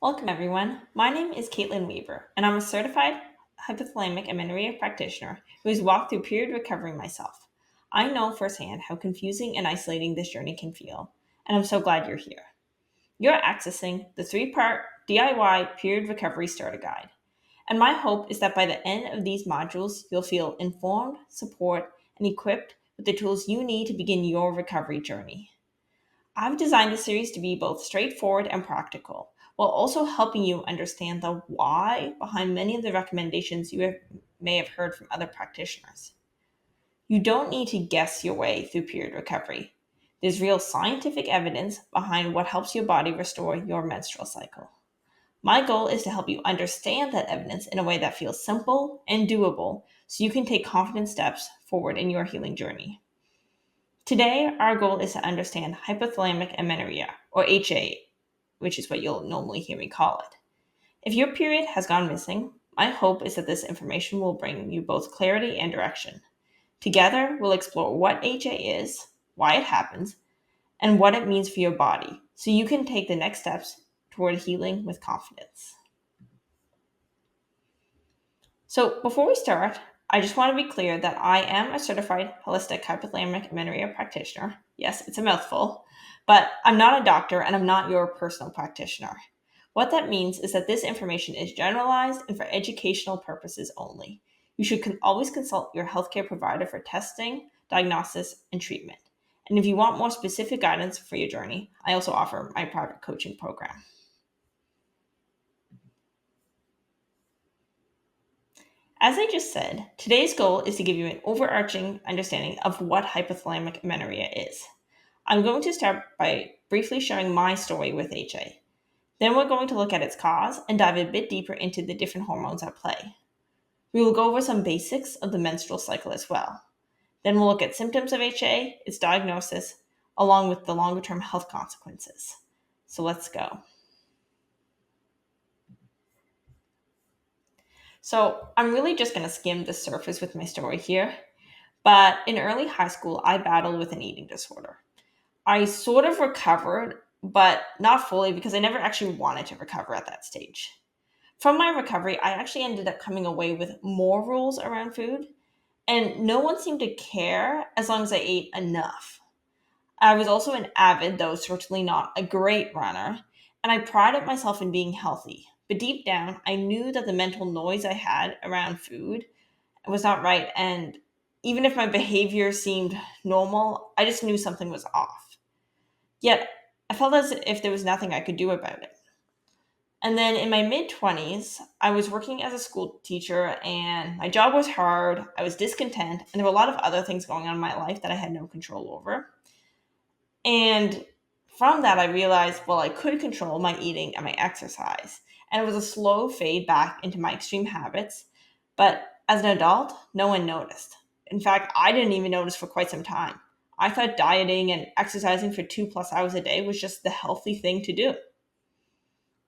Welcome, everyone. My name is Katelyne Weber, and I'm a certified hypothalamic amenorrhea practitioner who has walked through period recovery myself. I know firsthand how confusing and isolating this journey can feel, and I'm so glad you're here. You're accessing the three-part DIY period recovery starter guide, and my hope is that by the end of these modules, you'll feel informed, support, and equipped with the tools you need to begin your recovery journey. I've designed the series to be both straightforward and practical, while also helping you understand the why behind many of the recommendations may have heard from other practitioners. You don't need to guess your way through period recovery. There's real scientific evidence behind what helps your body restore your menstrual cycle. My goal is to help you understand that evidence in a way that feels simple and doable so you can take confident steps forward in your healing journey. Today, our goal is to understand hypothalamic amenorrhea, or HA, which is what you'll normally hear me call it. If your period has gone missing, my hope is that this information will bring you both clarity and direction. Together, we'll explore what HA is, why it happens, and what it means for your body, so you can take the next steps toward healing with confidence. So, before we start, I just want to be clear that I am a certified holistic hypothalamic amenorrhea practitioner. Yes, it's a mouthful, but I'm not a doctor and I'm not your personal practitioner. What that means is that this information is generalized and for educational purposes only. You should always consult your healthcare provider for testing, diagnosis, and treatment. And if you want more specific guidance for your journey, I also offer my private coaching program. As I just said, today's goal is to give you an overarching understanding of what hypothalamic amenorrhea is. I'm going to start by briefly sharing my story with HA. Then we're going to look at its cause and dive a bit deeper into the different hormones at play. We will go over some basics of the menstrual cycle as well. Then we'll look at symptoms of HA, its diagnosis, along with the longer term health consequences. So let's go. So I'm really just going to skim the surface with my story here. But in early high school, I battled with an eating disorder. I sort of recovered, but not fully because I never actually wanted to recover at that stage. From my recovery, I actually ended up coming away with more rules around food, and no one seemed to care as long as I ate enough. I was also an avid, though certainly not a great runner, and I prided myself in being healthy. But deep down, I knew that the mental noise I had around food was not right. And even if my behavior seemed normal, I just knew something was off. Yet, I felt as if there was nothing I could do about it. And then in my mid 20s, I was working as a school teacher and my job was hard. I was discontent, and there were a lot of other things going on in my life that I had no control over. And from that, I realized, well, I could control my eating and my exercise. And it was a slow fade back into my extreme habits. But as an adult, no one noticed. In fact, I didn't even notice for quite some time. I thought dieting and exercising for 2+ hours a day was just the healthy thing to do.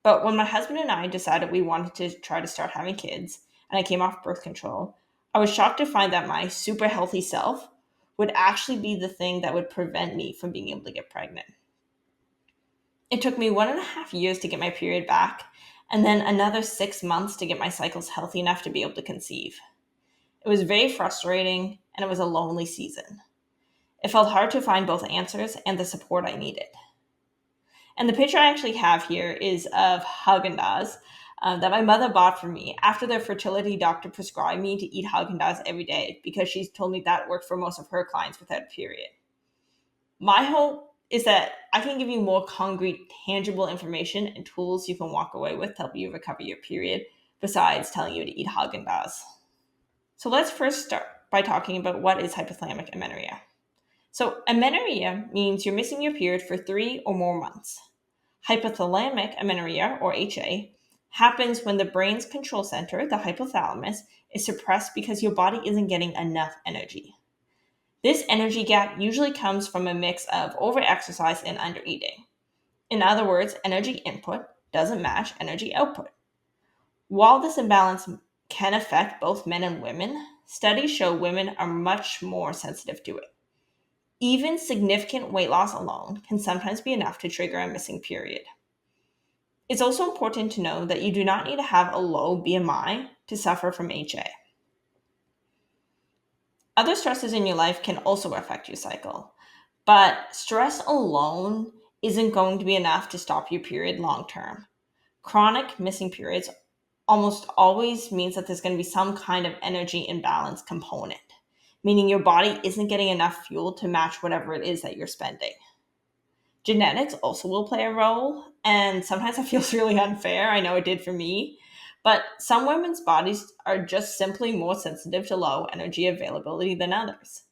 But when my husband and I decided we wanted to try to start having kids, and I came off birth control, I was shocked to find that my super healthy self would actually be the thing that would prevent me from being able to get pregnant. It took me 1.5 years to get my period back, and then another 6 months to get my cycles healthy enough to be able to conceive. It was very frustrating, and it was a lonely season. It felt hard to find both answers and the support I needed. And the picture I actually have here is of Haagen-Dazs that my mother bought for me after their fertility doctor prescribed me to eat Haagen-Dazs every day because she's told me that worked for most of her clients without a period. My hope is that I can give you more concrete, tangible information and tools you can walk away with to help you recover your period, besides telling you to eat Haagen-Dazs. So let's first start by talking about what is hypothalamic amenorrhea. So amenorrhea means you're missing your period for 3 or more months. Hypothalamic amenorrhea, or HA, happens when the brain's control center, the hypothalamus, is suppressed because your body isn't getting enough energy. This energy gap usually comes from a mix of overexercise and undereating. In other words, energy input doesn't match energy output. While this imbalance can affect both men and women, studies show women are much more sensitive to it. Even significant weight loss alone can sometimes be enough to trigger a missing period. It's also important to know that you do not need to have a low BMI to suffer from HA. Other stresses in your life can also affect your cycle, but stress alone isn't going to be enough to stop your period long term. Chronic missing periods almost always means that there's going to be some kind of energy imbalance component, meaning your body isn't getting enough fuel to match whatever it is that you're spending. Genetics also will play a role, and sometimes that feels really unfair. I know it did for me. But some women's bodies are just simply more sensitive to low energy availability than others.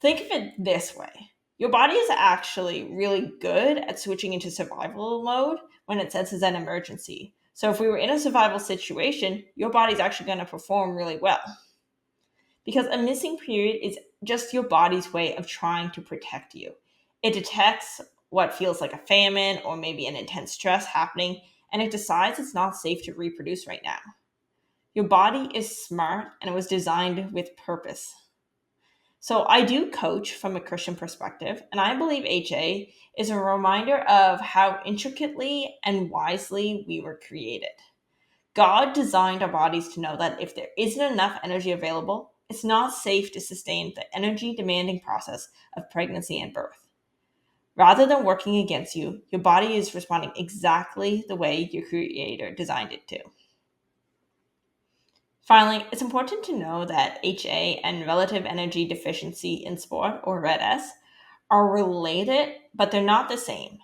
Think of it this way: your body is actually really good at switching into survival mode when it senses an emergency. So, if we were in a survival situation, your body's actually going to perform really well. Because a missing period is just your body's way of trying to protect you. It detects what feels like a famine or maybe an intense stress happening, and it decides it's not safe to reproduce right now. Your body is smart and it was designed with purpose. So I do coach from a Christian perspective, and I believe HA is a reminder of how intricately and wisely we were created. God designed our bodies to know that if there isn't enough energy available, it's not safe to sustain the energy demanding process of pregnancy and birth. Rather than working against you, your body is responding exactly the way your creator designed it to. Finally, it's important to know that HA and relative energy deficiency in sport, or RED-S, are related, but they're not the same.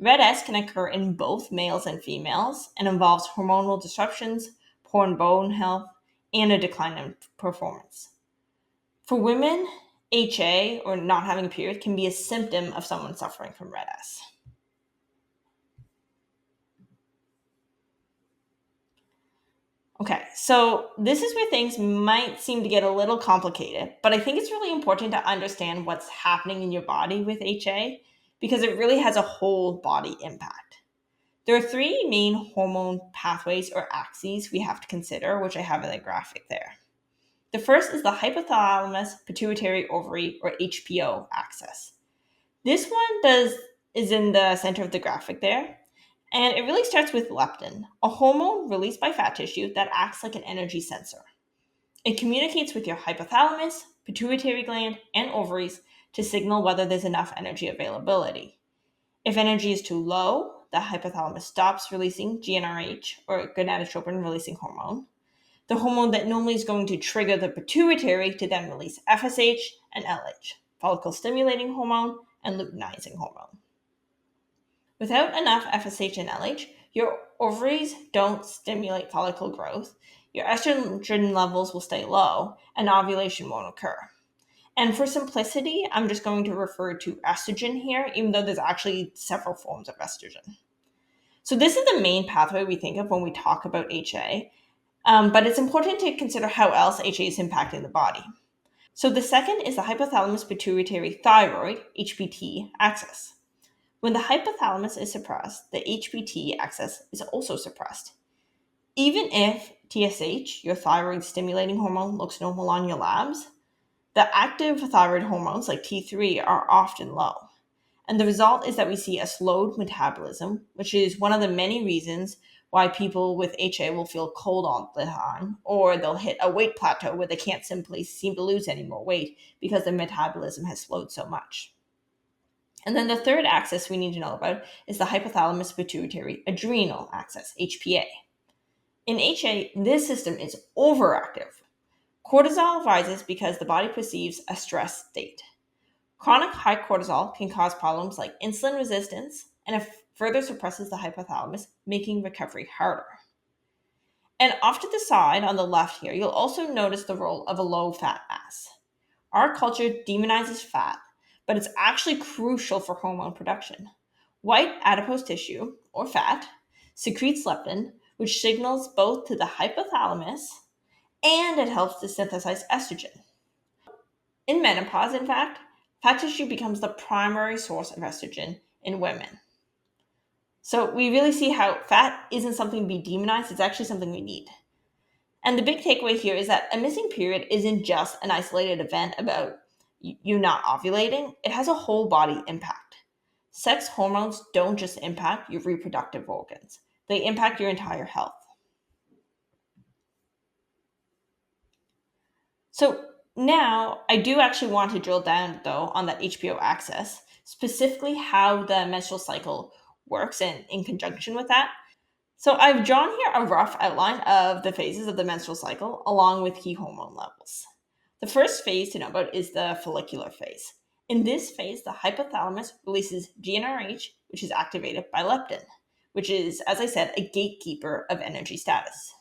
RED-S can occur in both males and females and involves hormonal disruptions, poor bone health, and a decline in performance. For women, HA, or not having a period, can be a symptom of someone suffering from RED-S. Okay, so this is where things might seem to get a little complicated, but I think it's really important to understand what's happening in your body with HA because it really has a whole body impact. There are three main hormone pathways or axes we have to consider, which I have in the graphic there. The first is the hypothalamus pituitary ovary or HPO axis. This one is in the center of the graphic there, and it really starts with leptin, a hormone released by fat tissue that acts like an energy sensor. It communicates with your hypothalamus, pituitary gland, and ovaries to signal whether there's enough energy availability. If energy is too low, the hypothalamus stops releasing GnRH, or gonadotropin releasing hormone, the hormone that normally is going to trigger the pituitary to then release FSH and LH, follicle stimulating hormone and luteinizing hormone. Without enough FSH and LH, your ovaries don't stimulate follicle growth, your estrogen levels will stay low, and ovulation won't occur. And for simplicity, I'm just going to refer to estrogen here, even though there's actually several forms of estrogen. So this is the main pathway we think of when we talk about HA, but it's important to consider how else HA is impacting the body. So the second is the hypothalamus pituitary thyroid, HPT, axis. When the hypothalamus is suppressed, the HPT axis is also suppressed. Even if TSH, your thyroid stimulating hormone, looks normal on your labs, the active thyroid hormones like T3 are often low. And the result is that we see a slowed metabolism, which is one of the many reasons why people with HA will feel cold all the time, or they'll hit a weight plateau where they can't simply seem to lose any more weight because their metabolism has slowed so much. And then the third axis we need to know about is the hypothalamus pituitary adrenal axis, HPA. In HA, this system is overactive. Cortisol rises because the body perceives a stress state. Chronic high cortisol can cause problems like insulin resistance, and it further suppresses the hypothalamus, making recovery harder. And off to the side on the left here, you'll also notice the role of a low fat mass. Our culture demonizes fat, but it's actually crucial for hormone production. White adipose tissue, or fat, secretes leptin, which signals both to the hypothalamus and it helps to synthesize estrogen. In menopause, in fact, fat tissue becomes the primary source of estrogen in women. So we really see how fat isn't something to be demonized, it's actually something we need. And the big takeaway here is that a missing period isn't just an isolated event about you not ovulating, it has a whole body impact. Sex hormones don't just impact your reproductive organs, They impact your entire health. So now I do actually want to drill down though on that HPO axis, specifically how the menstrual cycle works and in conjunction with that. So I've drawn here a rough outline of the phases of the menstrual cycle along with key hormone levels. The first phase to know about is the follicular phase. In this phase, the hypothalamus releases GnRH, which is activated by leptin, which is, as I said, a gatekeeper of energy status.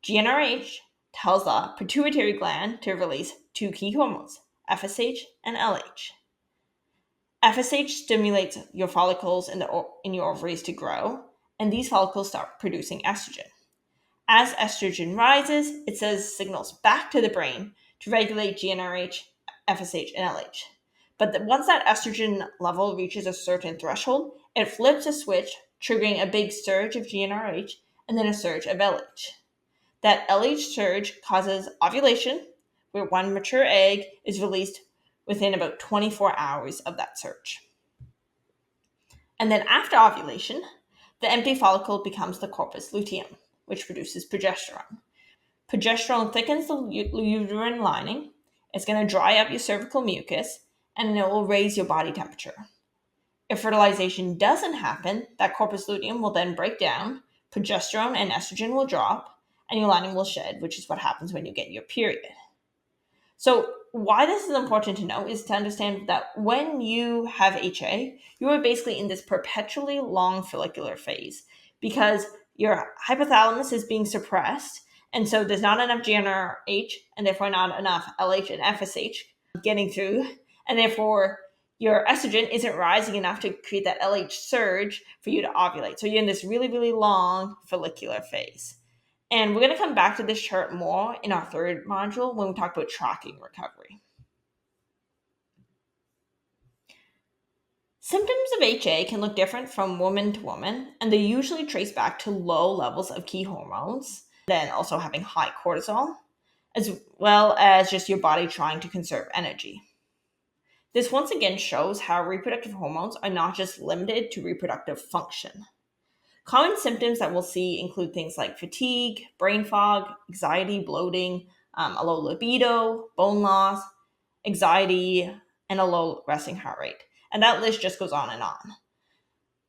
GnRH tells the pituitary gland to release two key hormones, FSH and LH. FSH stimulates your follicles in your ovaries to grow, and these follicles start producing estrogen. As estrogen rises, it sends signals back to the brain to regulate GnRH, FSH, and LH. But once that estrogen level reaches a certain threshold, it flips a switch, triggering a big surge of GnRH and then a surge of LH. That LH surge causes ovulation, where one mature egg is released within about 24 hours of that surge. And then after ovulation, the empty follicle becomes the corpus luteum, which produces progesterone. Progesterone thickens the uterine lining. It's going to dry up your cervical mucus, and it will raise your body temperature. If fertilization doesn't happen, that corpus luteum will then break down, progesterone and estrogen will drop, and your lining will shed, which is what happens when you get your period. So why this is important to know is to understand that when you have HA, you are basically in this perpetually long follicular phase because your hypothalamus is being suppressed, and so there's not enough GnRH and therefore not enough LH and FSH getting through, and therefore your estrogen isn't rising enough to create that LH surge for you to ovulate. So you're in this really, really long follicular phase. And we're going to come back to this chart more in our third module when we talk about tracking recovery. Symptoms of HA can look different from woman to woman, and they usually trace back to low levels of key hormones, then also having high cortisol, as well as just your body trying to conserve energy. This once again shows how reproductive hormones are not just limited to reproductive function. Common symptoms that we'll see include things like fatigue, brain fog, anxiety, bloating, a low libido, bone loss, anxiety, and a low resting heart rate. And that list just goes on and on.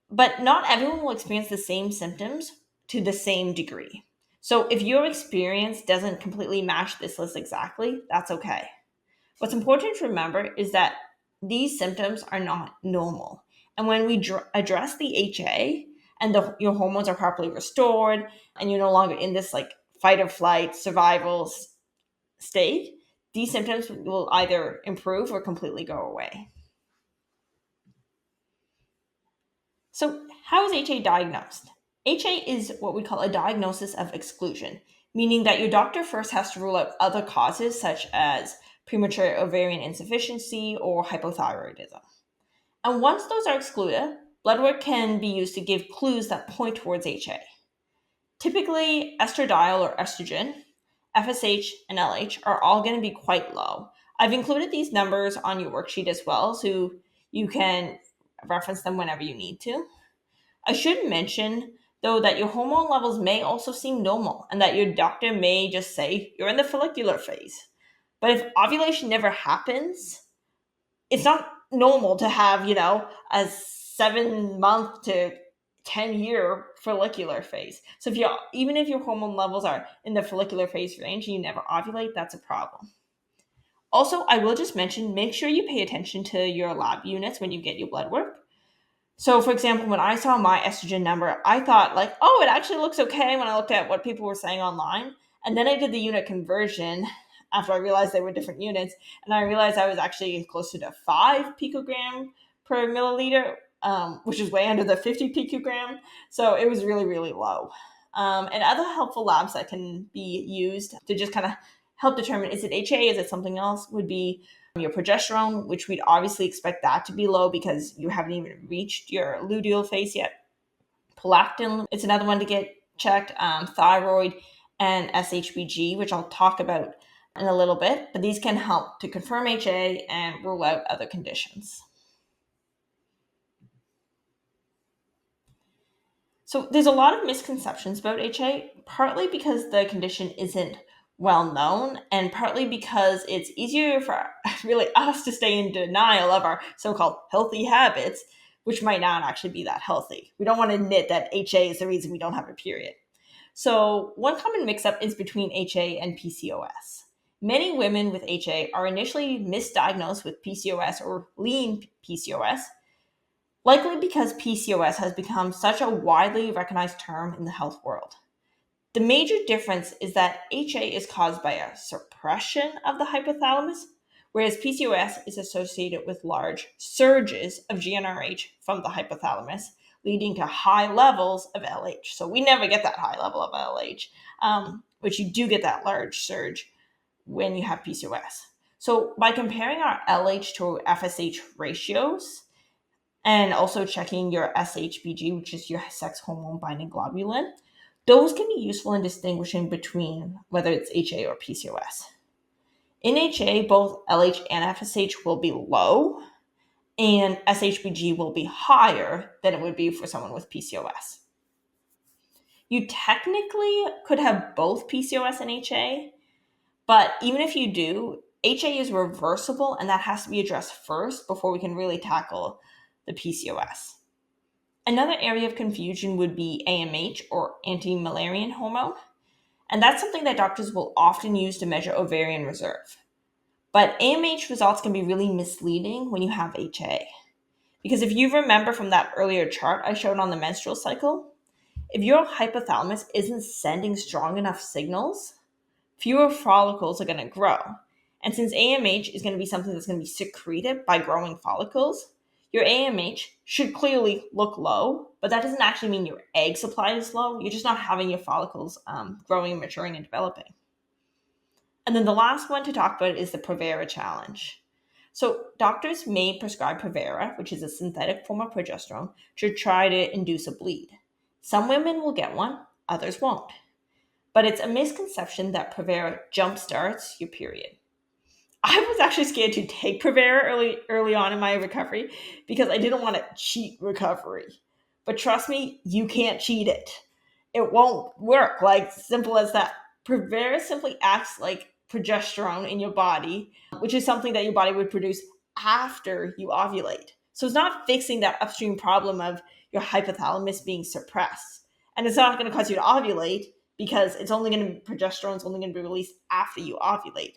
But not everyone will experience the same symptoms to the same degree. So if your experience doesn't completely match this list exactly, that's okay. What's important to remember is that these symptoms are not normal. And when we address the HA, and your hormones are properly restored, and you're no longer in this like fight or flight survival state, these symptoms will either improve or completely go away. So how is HA diagnosed? HA is what we call a diagnosis of exclusion, meaning that your doctor first has to rule out other causes such as premature ovarian insufficiency or hypothyroidism. And once those are excluded, blood work can be used to give clues that point towards HA. Typically, estradiol or estrogen, FSH, and LH are all going to be quite low. I've included these numbers on your worksheet as well, so you can reference them whenever you need to. I should mention, though, that your hormone levels may also seem normal and that your doctor may just say you're in the follicular phase. But if ovulation never happens, it's not normal to have, a 7-month to 10-year follicular phase. So even if your hormone levels are in the follicular phase range and you never ovulate, that's a problem. Also, I will just mention, make sure you pay attention to your lab units when you get your blood work. So, for example, when I saw my estrogen number, I thought it actually looks okay when I looked at what people were saying online. And then I did the unit conversion after I realized they were different units. And I realized I was actually closer to 5 picogram per milliliter, which is way under the 50 picogram. So it was really, really low. And other helpful labs that can be used to just kind of help determine, is it HA, is it something else, would be your progesterone, which we'd obviously expect that to be low because you haven't even reached your luteal phase yet. Prolactin, it's another one to get checked. Thyroid and SHBG, which I'll talk about in a little bit, but these can help to confirm HA and rule out other conditions. So there's a lot of misconceptions about HA, partly because the condition isn't well known, and partly because it's easier for really us to stay in denial of our so-called healthy habits, which might not actually be that healthy. We don't want to admit that HA is the reason we don't have a period. So one common mix-up is between HA and PCOS. Many women with HA are initially misdiagnosed with PCOS or lean PCOS, likely because PCOS has become such a widely recognized term in the health world. The major difference is that HA is caused by a suppression of the hypothalamus, whereas PCOS is associated with large surges of GnRH from the hypothalamus, leading to high levels of LH. So we never get that high level of LH, which you do get that large surge when you have PCOS. So by comparing our LH to FSH ratios, and also checking your SHBG, which is your sex hormone binding globulin, those can be useful in distinguishing between whether it's HA or PCOS. In HA, both LH and FSH will be low, and SHBG will be higher than it would be for someone with PCOS. You technically could have both PCOS and HA, but even if you do, HA is reversible, and that has to be addressed first before we can really tackle the PCOS. Another area of confusion would be AMH, or anti-Müllerian hormone, and that's something that doctors will often use to measure ovarian reserve. But AMH results can be really misleading when you have HA. Because if you remember from that earlier chart I showed on the menstrual cycle, if your hypothalamus isn't sending strong enough signals, fewer follicles are going to grow. And since AMH is going to be something that's going to be secreted by growing follicles, your AMH should clearly look low, but that doesn't actually mean your egg supply is low. You're just not having your follicles growing, maturing, and developing. And then the last one to talk about is the Provera challenge. So doctors may prescribe Provera, which is a synthetic form of progesterone, to try to induce a bleed. Some women will get one, others won't. But it's a misconception that Provera jumpstarts your period. I was actually scared to take Provera early on in my recovery because I didn't want to cheat recovery. But trust me, you can't cheat it. It won't work, like simple as that. Provera simply acts like progesterone in your body, which is something that your body would produce after you ovulate. So it's not fixing that upstream problem of your hypothalamus being suppressed. And it's not going to cause you to ovulate because progesterone's only going to be released after you ovulate.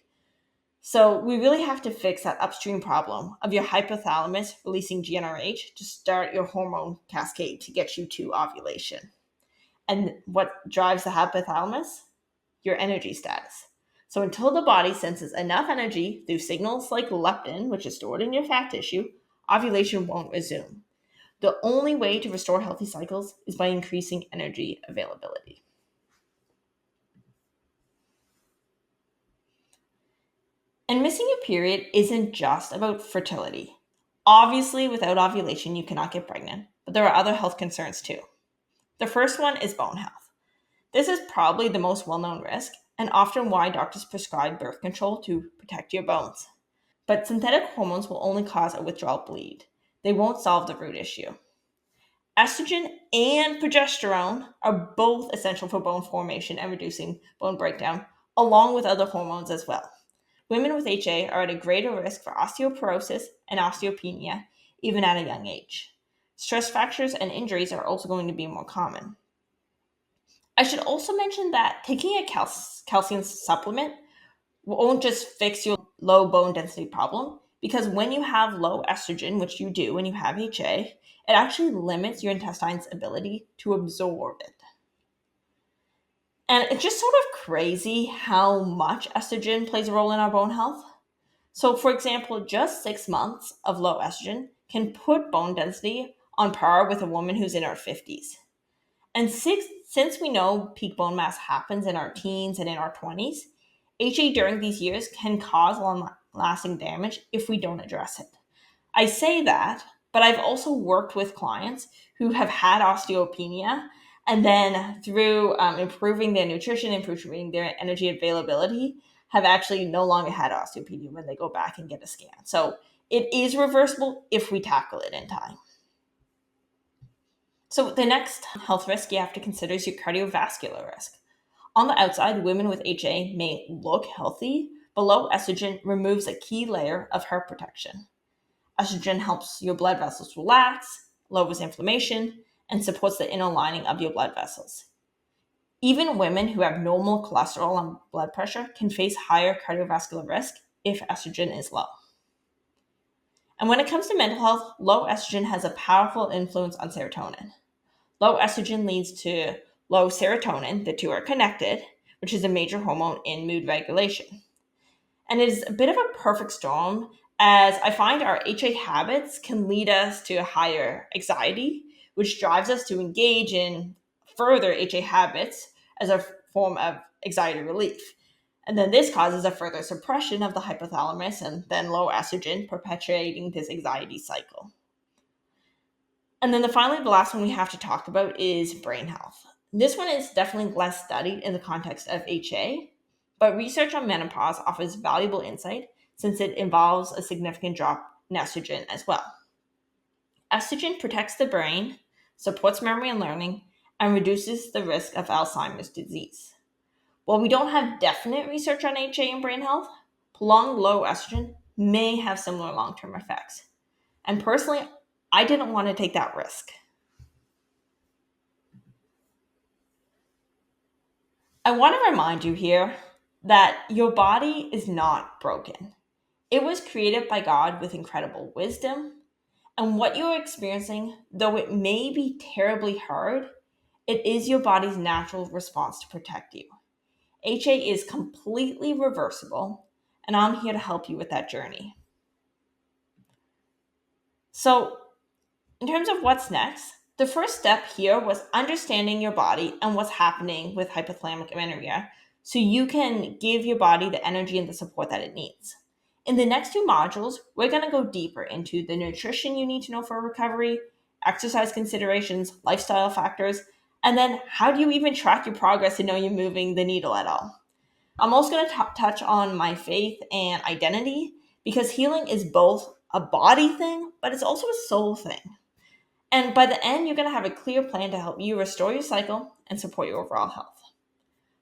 So we really have to fix that upstream problem of your hypothalamus releasing GnRH to start your hormone cascade to get you to ovulation. And what drives the hypothalamus? Your energy status. So until the body senses enough energy through signals like leptin, which is stored in your fat tissue, ovulation won't resume. The only way to restore healthy cycles is by increasing energy availability. And missing a period isn't just about fertility. Obviously, without ovulation, you cannot get pregnant, but there are other health concerns too. The first one is bone health. This is probably the most well-known risk, and often why doctors prescribe birth control to protect your bones. But synthetic hormones will only cause a withdrawal bleed. They won't solve the root issue. Estrogen and progesterone are both essential for bone formation and reducing bone breakdown, along with other hormones as well. Women with HA are at a greater risk for osteoporosis and osteopenia, even at a young age. Stress fractures and injuries are also going to be more common. I should also mention that taking a calcium supplement won't just fix your low bone density problem, because when you have low estrogen, which you do when you have HA, it actually limits your intestine's ability to absorb it. And it's just sort of crazy how much estrogen plays a role in our bone health. So, for example, just 6 months of low estrogen can put bone density on par with a woman who's in her 50s. And since we know peak bone mass happens in our teens and in our 20s, HA during these years can cause long-lasting damage if we don't address it. I say that, but I've also worked with clients who have had osteopenia, and then through improving their nutrition, improving their energy availability, have actually no longer had osteopenia when they go back and get a scan. So it is reversible if we tackle it in time. So the next health risk you have to consider is your cardiovascular risk. On the outside, women with HA may look healthy, but low estrogen removes a key layer of heart protection. Estrogen helps your blood vessels relax, lowers inflammation, and supports the inner lining of your blood vessels. Even women who have normal cholesterol and blood pressure can face higher cardiovascular risk if estrogen is low. And when it comes to mental health, low estrogen has a powerful influence on serotonin. Low estrogen leads to low serotonin, the two are connected, which is a major hormone in mood regulation. And it is a bit of a perfect storm, as I find our HA habits can lead us to higher anxiety, which drives us to engage in further HA habits as a form of anxiety relief. And then this causes a further suppression of the hypothalamus and then low estrogen, perpetuating this anxiety cycle. And then the last one we have to talk about is brain health. This one is definitely less studied in the context of HA, but research on menopause offers valuable insight since it involves a significant drop in estrogen as well. Estrogen protects the brain, supports memory and learning, and reduces the risk of Alzheimer's disease. While we don't have definite research on HA and brain health, prolonged low estrogen may have similar long-term effects. And personally, I didn't want to take that risk. I want to remind you here that your body is not broken. It was created by God with incredible wisdom, and what you're experiencing, though it may be terribly hard, it is your body's natural response to protect you. HA is completely reversible, and I'm here to help you with that journey. So, in terms of what's next, the first step here was understanding your body and what's happening with hypothalamic amenorrhea so you can give your body the energy and the support that it needs. In the next two modules, we're going to go deeper into the nutrition you need to know for recovery, exercise considerations, lifestyle factors, and then how do you even track your progress to know you're moving the needle at all. I'm also going to touch on my faith and identity because healing is both a body thing, but it's also a soul thing. And by the end, you're going to have a clear plan to help you restore your cycle and support your overall health.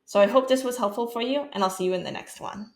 So I hope this was helpful for you, and I'll see you in the next one.